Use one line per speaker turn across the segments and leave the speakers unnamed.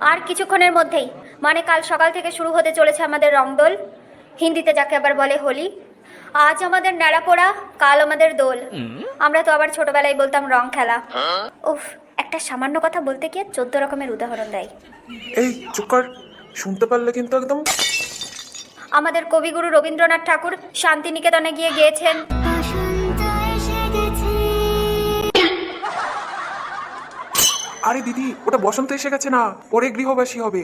আর কিছুক্ষণের মধ্যেই মানে কাল সকাল থেকে শুরু হতে চলেছে আমাদের রংদোল, হিন্দিতে যাকে আবার বলে হোলি। আজ আমাদের ন্যাড়া পোড়া, কাল আমাদের দোল। আমরা তো আবার ছোটবেলায় বলতাম রং খেলা। উফ, একটা সামান্য কথা বলতে গিয়ে 14 রকমের উদাহরণ দেয়।
এই চুপ কর, শুনতে পারলে কিন্তু একদম।
আমাদের কবিগুরু রবীন্দ্রনাথ ঠাকুর শান্তিনিকেতনে গিয়ে গেয়েছেন,
আরে দিদি, ওটা বসন্ত এসে গেছে না, পরে গৃহবাসী হবে।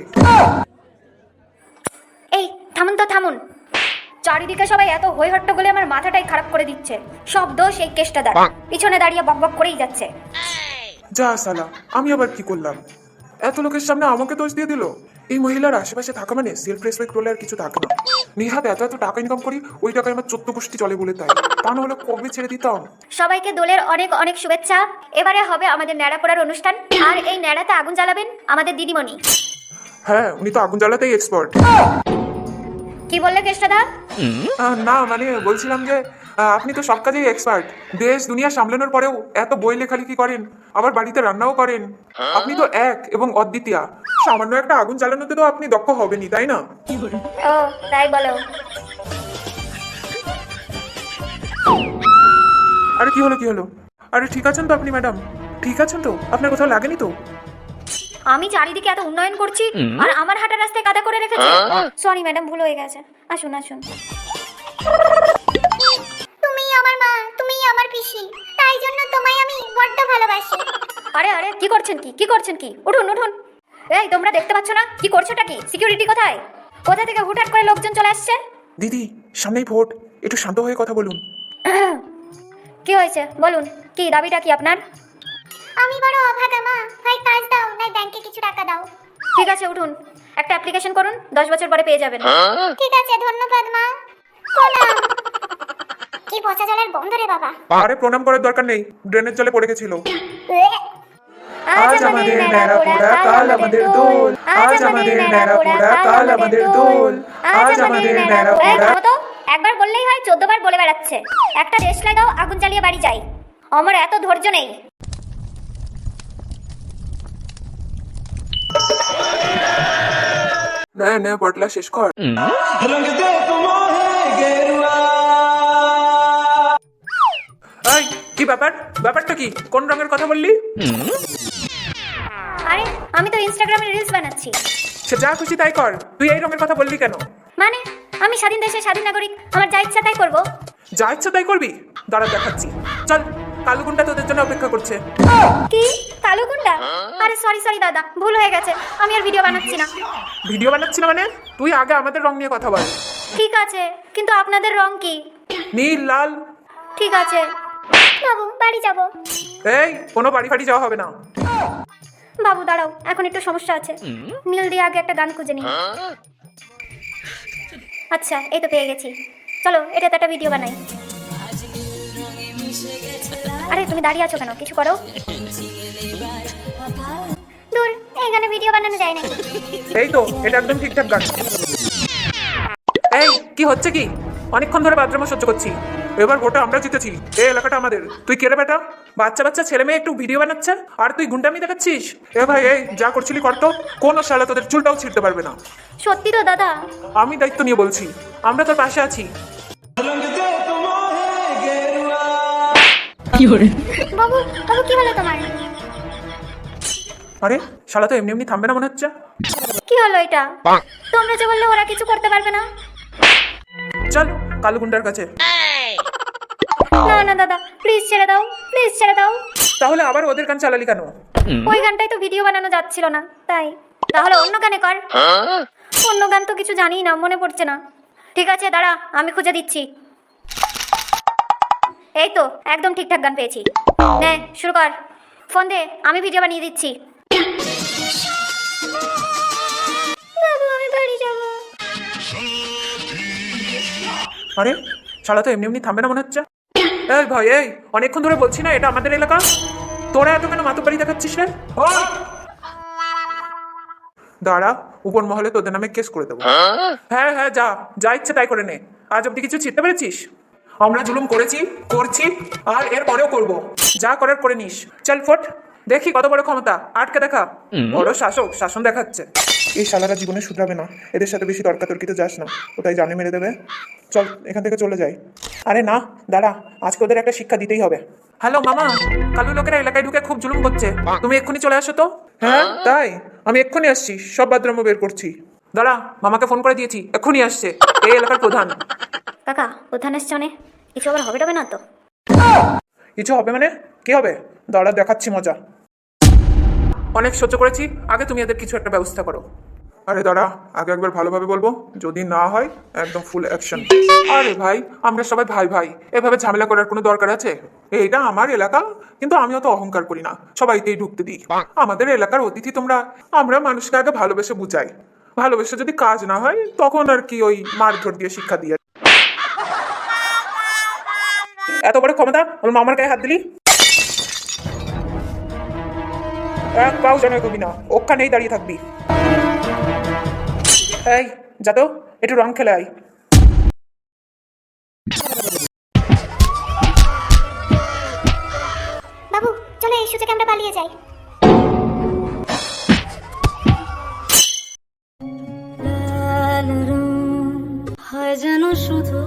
এই থামুন তো থামুন, চারিদিকে সবাই এত হই হট্টগোলে আমার মাথাটাই খারাপ করে দিচ্ছে। সব দোষ এই কেষ্টাদার, পিছনে দাঁড়িয়ে বকবক করেই যাচ্ছে।
যা সালা, আমি আবার কি করলাম? এত লোকের সামনে আমাকে দোষ দিয়ে দিল। এই মহিলার আশেপাশে থাকা মানে সেলফ রেসপেক্ট বলে আর কিছু থাকে না। নিহাত এত এত টাকা ইনকাম করি, ওই টাকায় আমার 14 গোষ্ঠী চলে বলে তাই, তা না হলে কবে ছেড়ে দিতাম।
সবাইকে দোলের অনেক অনেক শুভেচ্ছা। এবারে হবে আমাদের ন্যাড়া পোড়ার অনুষ্ঠান, আর এই ন্যাড়াতে আগুন জ্বালাবেন আমাদের দিদিমণি।
হ্যাঁ, উনি তো আগুন জ্বালাতেই এক্সপার্ট।
কি বললে কেষ্টাদা?
না মানে বলছিলাম যে আপনি তো সব কাজেই এক্সপার্ট। দেশ দুনিয়া সামলানোর পরেও এত বই লেখালেখি করেন, আবার বাড়িতে রান্নাও করেন। আপনি তো এক এবং অদ্বিতীয়া। সামান্য একটা আগুন জ্বালানোতে তো আপনি দক্ষ হবেনই, তাই না?
ও তাই বলো।
আরে কি হলো কি হলো? আরে ঠিক আছেন তো আপনি ম্যাডাম? ঠিক আছেন তো? আপনার কোথাও লাগেনি তো?
আমি চারিদিকে এত উন্নয়ন করছি আর আমার হাঁটার রাস্তায় কাদা করে রেখেছে। সরি ম্যাডাম, ভুল হয়ে গেছে। আসুন আসুন।
তুমি আমার মা, তুমি আমার পিসি, তাই জন্য তোমায় আমি বড্ড ভালোবাসি।
আরে আরে কি করছেন কি করছেন কি? উঠুন উঠুন। এই তোমরা দেখতে পাচ্ছ না কি করছোটা? কি সিকিউরিটি কোথায়? কোথা থেকে হুটহাট করে লোকজন চলে আসছে?
দিদি, সামনেই ভোট, একটু শান্ত হয়ে কথা বলুন।
কি হয়েছে বলুন, কি দাবিটা কি আপনার?
আমি বড় অভাগা মা, হয় কাজ দাও নাই ব্যাংকে কিছু টাকা দাও।
ঠিক আছে উঠুন, একটা অ্যাপ্লিকেশন করুন, 10 বছর পরে পেয়ে যাবেন।
ঠিক আছে, ধন্যবাদ মা। প্রণাম। কি পচা জলের গন্ধ রে বাবা।
আরে প্রণাম করার দরকার নেই, ড্রেনের জলে পড়ে গেছিল। আজ আমাদের ন্যাড়া পোড়া, কাল আমাদের দোল। আজ আমাদের ন্যাড়া পোড়া, কাল আমাদের দোল। আজ আমাদের ন্যাড়া পোড়া।
তো একবার বললেই হয় 14 বার বলে বেড়াচ্ছে। একটা দেশ লাগাও, আগুন জ্বালিয়ে বাড়ি যাই। আমার এত ধৈর্য নেই।
না না, পটলা শেষ কর। এই কি ব্যাপার? ব্যাপারটা কি? কোন রঙের কথা বললি?
আরে আমি তো ইনস্টাগ্রামে রিলস বানাচ্ছি।
সে যা খুশি তাই কর, তুই এই রঙের কথা বললি কেন?
মানে আমি স্বাধীন দেশের স্বাধীন নাগরিক, আমার যা ইচ্ছা তাই করব।
যা ইচ্ছা তাই করবি? দাঁড়া দেখাচ্ছি। চল, কালুগুনটা তোদের জন্য অপেক্ষা করছে।
কি কালো গুন্ডা? আরে সরি সরি দাদা, ভুল হয়ে গেছে, আমি আর ভিডিও বানাচ্ছি না।
ভিডিও বানাচ্ছি না মানে? তুই আগে আমাদের রং নিয়ে কথা বল।
ঠিক আছে, কিন্তু আপনাদের রং কি?
নীল, লাল।
ঠিক আছে
বাবু, বাড়ি যাব।
এই, কোনো বাড়ি ফাড়ি যাওয়া হবে না।
বাবু দাঁড়াও, এখন একটু সমস্যা আছে। নীল দিয়ে আগে একটা গান খুঁজে নিই। আচ্ছা এই তো পেয়ে গেছি, চলো এটাতে একটা ভিডিও বানাই। আরে তুমি দাঁড়িয়ে আছো কেন, কিছু করো।
দূর, এখানে ভিডিও বানানো যায় না।
এই তো, এটা একদম ঠিকঠাক গান। এই কি হচ্ছে কি? অনেকক্ষণ ধরে বাথরুমে সহ্য করছি। এবার ভোটে আমরা জিতেছি, এই এলাকাটা আমাদের। তুই কে রে বেটা? বাচ্চা বাচ্চা ছেলে মেয়ে একটু ভিডিও বানাচ্ছে আর তুই গুন্ডামি দেখাচ্ছিস? এ ভাই, এই যা করছিলি করতো, কোনো শালা তোদের চুলটাও ছিঁড়তে পারবে না।
সত্যি তো দাদা?
আমি দায়িত্ব নিয়ে বলছি, আমরা তোর পাশে আছি।
বাবু, বাবু কি হলো তোমার?
আরে শালা তো এমনি এমনি থামবে না মনে হচ্ছে।
কি হলো এটা? তোমরা যে বললে ওরা কিছু করতে পারবে না।
চল কালু গুন্ডার কাছে।
না না দাদা, প্লিজ ছেড়ে দাও, প্লিজ ছেড়ে দাও।
তাহলে আবার ওদের গান চালালি কেন?
ওই গানটাই তো ভিডিও বানানো যাচ্ছিল না তাই। তাহলে অন্য গানে কর। অন্য গান তো কিছু জানি না, মনে পড়ছে না। ঠিক আছে দাঁড়া, আমি খুঁজে দিচ্ছি। এই তো একদম ঠিকঠাক গান পেয়েছি। নে শুরু কর, ফোন দে, আমি ভিডিও বানিয়ে দিচ্ছি।
বাবু, আমি বাড়ি যাব।
আরে শালা তো এমনি এমনি থামবে না মনে হচ্ছে। এই ভাই, এই অনেকক্ষণ ধরে বলছি না এটা আমাদের এলাকা? তোরা এত কেন মাতুবাড়ি দেখাচ্ছিস রে? দাঁড়া, উপর মহলে তোদের নামে কেস করে দেবো। হ্যাঁ হ্যাঁ, যা যা ইচ্ছে তাই করে নে। আজ অব্দি কিছু ছিটতে পেরেছিস? আমরা জুলুম করেছি, করছি, আর এর পরেও করবো। যা করার করে নিস। চল ফোট। দেখি কত বড় ক্ষমতা, আটকে দেখা। বড় শাসক, শাসন দেখাচ্ছে। এই শালারা জীবনে শুধরাবে না, এদের সাথে বেশি তর্কাতর্কিতে যাস না, ওটাই জানে মেরে দেবে। চল এখান থেকে চলে যাই। আরে না, দাঁড়া, আজকে ওদের একটা শিক্ষা দিতেই হবে। হ্যালো মামা, কালু লোকেরা এলাকায় ঢুকে খুব জুলুম করছে, তুমি এক্ষুনি চলে আসো তো। হ্যাঁ তাই, আমি এক্ষুনি আসছি, সব বাথরুমও বের করছি। দাঁড়া, মামাকে ফোন করে দিয়েছি, এক্ষুনি আসছে, এই এলাকার প্রধান।
কাকা, প্রধান এসছে অনেক, কিছু আবার হবে না তো?
কিছু হবে মানে? কি হবে? দাঁড়া, দেখাচ্ছি মজা। অনেক সহ্য করেছি, আগে তুমি এদের কিছু একটা ব্যবস্থা করো। আরে দাঁড়া, আগে একবার ভালোভাবে বলবো, যদি না হয় একদম ফুল অ্যাকশন। আরে ভাই, আমরা সবাই ভাই ভাই, এভাবে ঝামেলা করার কোনো দরকার আছে? এইটা আমার এলাকা, কিন্তু আমিও তো অহংকার করি না, সবাইকেই ঢুকতে দিই। আমাদের এলাকার অতিথি তোমরা, আমরা মানুষকে আগে ভালোবেসে বুঝাই, ভালোবেসে যদি কাজ না হয় তখন আর কি ওই মারধর দিয়ে শিক্ষা দিয়ে। এত বড় ক্ষমতা, আমার মামার গায়ে হাত দিলি? এক পাও যেন এগোবি না, ওখানেই দাঁড়িয়ে থাকবি। এই যা তো, একটু রং খেলে আয়।
বাবু চলো এই সুযোগে আমরা পালিয়ে যাই।
লাল রং হয় যেন শুধু